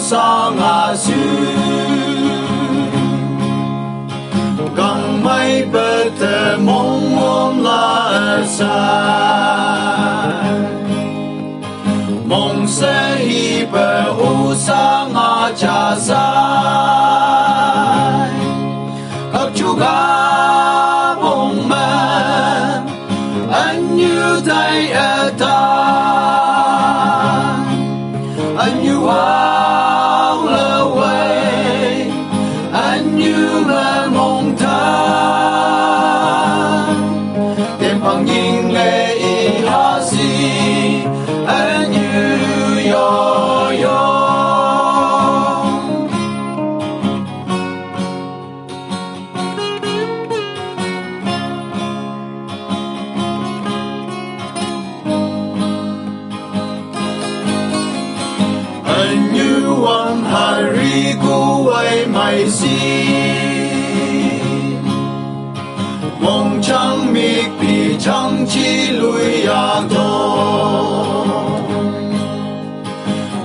sang a su gang mai bete mong om la sa mong se hi be u sang a cha sa khóc chú ga bông man anh như tay ở ta anh như áo lơ quay anh như là mong ta tìm bằng nhìn lệ y ha si anh như yo yo anh như one hari cu ai mai si mong chẳng mi bị chẳng chi lui à to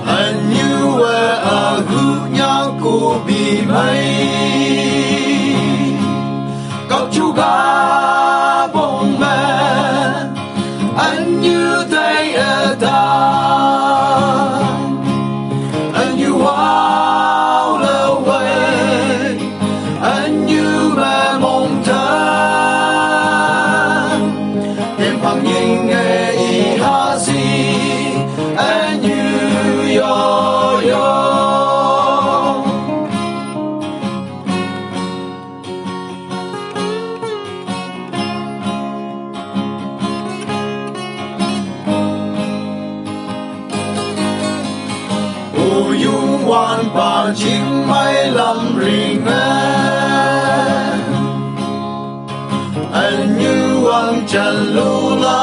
anh như a gu nhá cu bị mây các chú cá bông mẹ anh như tay ở ta anh như áo lơ quay anh như mẹ mong ta em bằng nhìn nghe y ha si anh như yo yo ô dung quan bà chính mây lâm rình anh như anh trần lưu la